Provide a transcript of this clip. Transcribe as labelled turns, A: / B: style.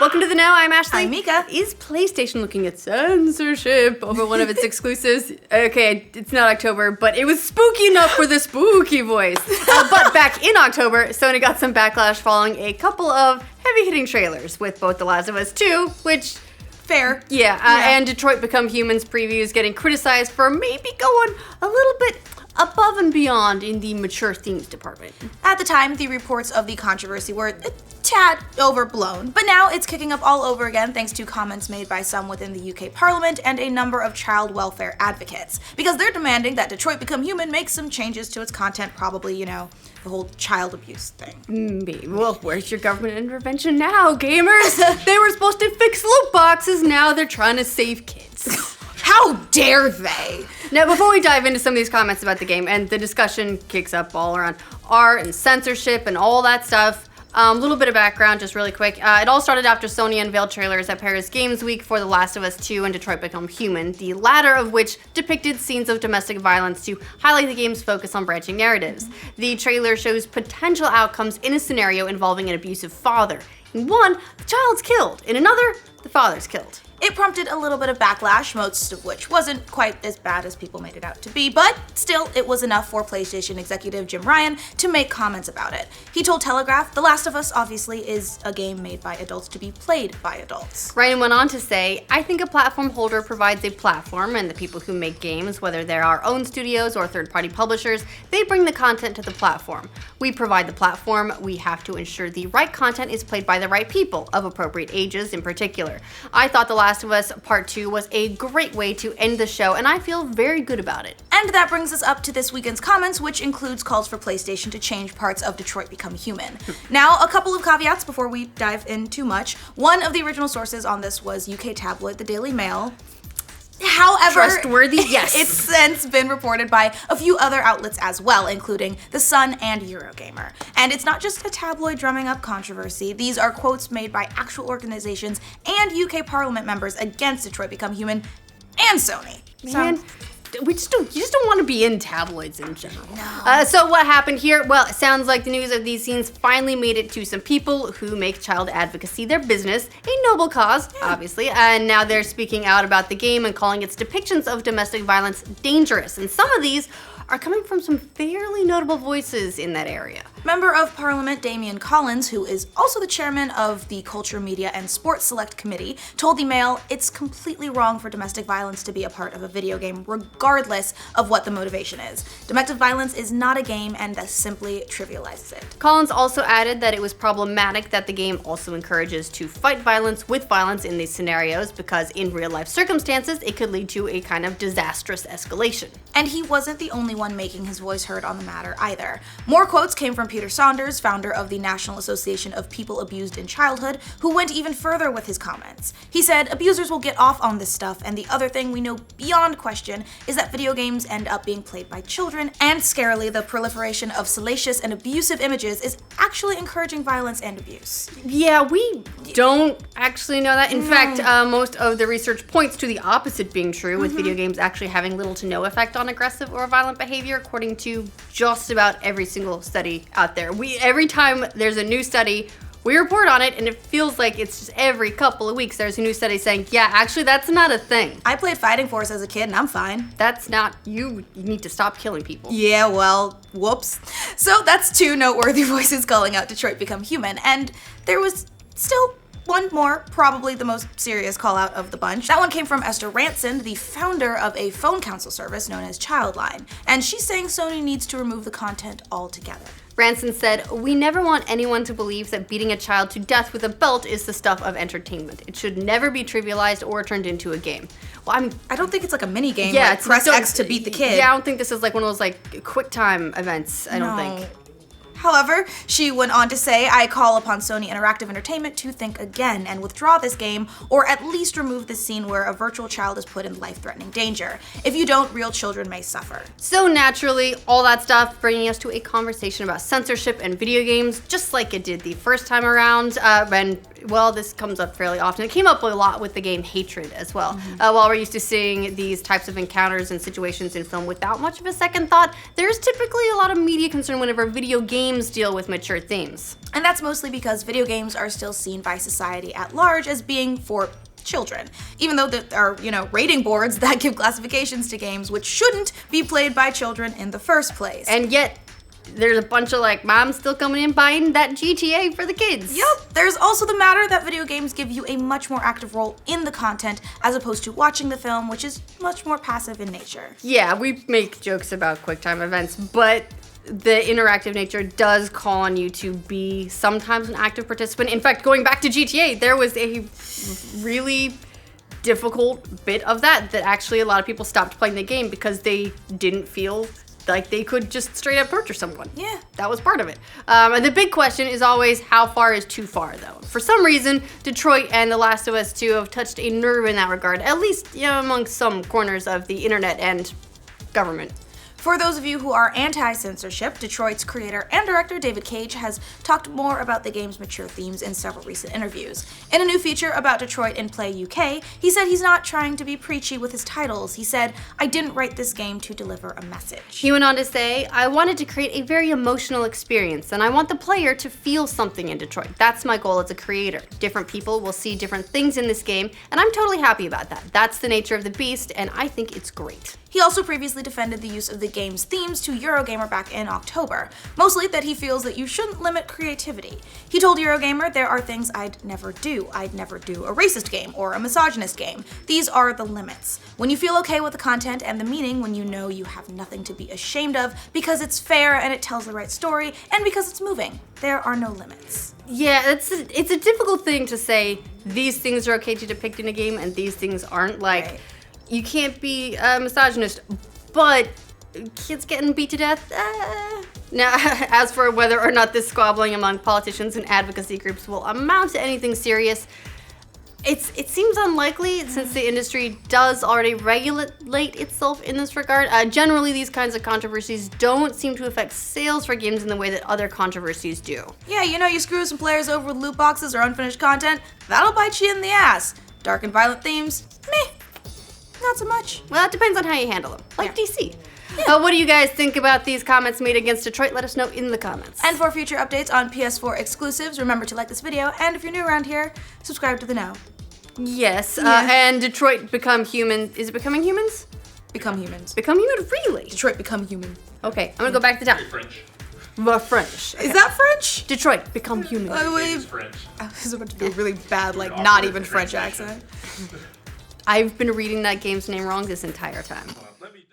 A: Welcome to the Now. I'm Ashley.
B: I'm Mica.
A: Is PlayStation looking at censorship over one of its exclusives? Okay, it's not October, but it was spooky enough for the spooky voice. But back in October, Sony got some backlash following a couple of heavy-hitting trailers with both The Last of Us 2, which...
B: Fair.
A: And Detroit Become Human's previews getting criticized for maybe going a little bit above and beyond in the mature themes department.
B: At the time, the reports of the controversy were a tad overblown, but now it's kicking up all over again thanks to comments made by some within the UK Parliament and a number of child welfare advocates, because they're demanding that Detroit Become Human make some changes to its content, probably, the whole child abuse thing.
A: Well, where's your government intervention now, gamers? They were supposed to fix loot boxes, now they're trying to save kids.
B: How dare they?
A: Now, before we dive into some of these comments about the game, and the discussion kicks up all around art and censorship and all that stuff, a little bit of background, just really quick. It all started after Sony unveiled trailers at Paris Games Week for The Last of Us 2 and Detroit Become Human, the latter of which depicted scenes of domestic violence to highlight the game's focus on branching narratives. The trailer shows potential outcomes in a scenario involving an abusive father. In one, the child's killed. In another, the father's killed.
B: It prompted a little bit of backlash, most of which wasn't quite as bad as people made it out to be, but still, it was enough for PlayStation executive Jim Ryan to make comments about it. He told Telegraph, The Last of Us obviously is a game made by adults to be played by adults.
A: Ryan went on to say, I think a platform holder provides a platform, and the people who make games, whether they're our own studios or third-party publishers, they bring the content to the platform. We provide the platform, we have to ensure the right content is played by the right people, of appropriate ages in particular. I thought The Last of Us Part 2 was a great way to end the show, and I feel very good about it.
B: And that brings us up to this weekend's comments, which includes calls for PlayStation to change parts of Detroit Become Human. Now, a couple of caveats before we dive in too much. One of the original sources on this was UK tabloid The Daily Mail. However,
A: trustworthy, yes.
B: It's since been reported by a few other outlets as well, including The Sun and Eurogamer. And it's not just a tabloid drumming up controversy. These are quotes made by actual organizations and UK Parliament members against Detroit Become Human and Sony.
A: Man, you just don't want to be in tabloids in general. No. So what happened here? Well, it sounds like the news of these scenes finally made it to some people who make child advocacy their business, a noble cause, obviously, and now they're speaking out about the game and calling its depictions of domestic violence dangerous. And some of these are coming from some fairly notable voices in that area.
B: Member of Parliament Damian Collins, who is also the chairman of the Culture, Media and Sports Select Committee, told the Mail it's completely wrong for domestic violence to be a part of a video game, regardless of what the motivation is. Domestic violence is not a game, and that simply trivializes it.
A: Collins also added that it was problematic that the game also encourages to fight violence with violence in these scenarios, because in real-life circumstances, it could lead to a kind of disastrous escalation.
B: And he wasn't the only one making his voice heard on the matter either. More quotes came from Peter Saunders, founder of the National Association of People Abused in Childhood, who went even further with his comments. He said, abusers will get off on this stuff, and the other thing we know beyond question is that video games end up being played by children, and scarily, the proliferation of salacious and abusive images is actually encouraging violence and abuse.
A: Yeah, we don't actually know that. In fact, most of the research points to the opposite being true, with video games actually having little to no effect on aggressive or violent behavior, according to just about every single study out there. Every time there's a new study, we report on it, and it feels like it's just every couple of weeks there's a new study saying, yeah, actually that's not a thing.
B: I played Fighting Force as a kid and I'm fine.
A: That's not, you need to stop killing people.
B: Yeah, well, whoops. So that's two noteworthy voices calling out Detroit Become Human, and there was still one more, probably the most serious call out of the bunch. That one came from Esther Ranson, the founder of a phone counsel service known as Childline, and she's saying Sony needs to remove the content altogether.
A: Ranson said, we never want anyone to believe that beating a child to death with a belt is the stuff of entertainment. It should never be trivialized or turned into a game. Well, I mean,
B: I don't think it's like a mini game.
A: Yeah,
B: like press X to beat the kid.
A: Yeah, I don't think this is like one of those like quick time events. I don't think.
B: However, she went on to say, I call upon Sony Interactive Entertainment to think again and withdraw this game, or at least remove the scene where a virtual child is put in life-threatening danger. If you don't, real children may suffer.
A: So naturally, all that stuff bringing us to a conversation about censorship and video games, just like it did the first time around, when well, this comes up fairly often. It came up a lot with the game Hatred as well. While we're used to seeing these types of encounters and situations in film without much of a second thought, there's typically a lot of media concern whenever video games deal with mature themes.
B: And that's mostly because video games are still seen by society at large as being for children, even though there are, rating boards that give classifications to games which shouldn't be played by children in the first place.
A: And yet, there's a bunch of moms still coming in buying that GTA for the kids.
B: Yep. There's also the matter that video games give you a much more active role in the content as opposed to watching the film, which is much more passive in nature.
A: Yeah, we make jokes about QuickTime events, but the interactive nature does call on you to be sometimes an active participant. In fact, going back to GTA, there was a really difficult bit of that actually a lot of people stopped playing the game because they didn't feel like they could just straight up torture someone.
B: Yeah.
A: That was part of it. And the big question is always, how far is too far, though? For some reason, Detroit and The Last of Us 2 have touched a nerve in that regard, at least among some corners of the internet and government.
B: For those of you who are anti-censorship, Detroit's creator and director David Cage has talked more about the game's mature themes in several recent interviews. In a new feature about Detroit in Play UK, he said he's not trying to be preachy with his titles. He said, "I didn't write this game to deliver a message."
A: He went on to say, "I wanted to create a very emotional experience, and I want the player to feel something in Detroit. That's my goal as a creator. Different people will see different things in this game, and I'm totally happy about that. That's the nature of the beast, and I think it's great."
B: He also previously defended the use of the game's themes to Eurogamer back in October, mostly that he feels that you shouldn't limit creativity. He told Eurogamer, "There are things I'd never do. I'd never do a racist game or a misogynist game. These are the limits. When you feel okay with the content and the meaning, when you know you have nothing to be ashamed of because it's fair and it tells the right story and because it's moving, there are no limits."
A: Yeah, it's a difficult thing to say these things are okay to depict in a game and these things aren't.
B: Right.
A: You can't be a misogynist, but kids getting beat to death? Now, as for whether or not this squabbling among politicians and advocacy groups will amount to anything serious, it seems unlikely since the industry does already regulate itself in this regard. Generally, these kinds of controversies don't seem to affect sales for games in the way that other controversies do.
B: Yeah, you screw some players over with loot boxes or unfinished content, that'll bite you in the ass. Dark and violent themes, meh. Not so much.
A: Well, it depends on how you handle them. Like
B: Yeah.
A: DC. Yeah. What do you guys think about these comments made against Detroit? Let us know in the comments.
B: And for future updates on PS4 exclusives, remember to like this video, and if you're new around here, subscribe to the know.
A: Yes,
B: Yeah.
A: and Detroit become human. Is it becoming humans?
B: Become humans.
A: Become human? Really?
B: Detroit become human.
A: Okay, I'm gonna go back to town.
C: French.
A: The French.
B: Is that French?
A: Detroit become human.
C: It's French.
B: I was about to do a really bad,
C: An
B: not
C: awkward
B: even French
C: transition.
B: accent.
A: I've been reading that game's name wrong this entire time.
C: Let me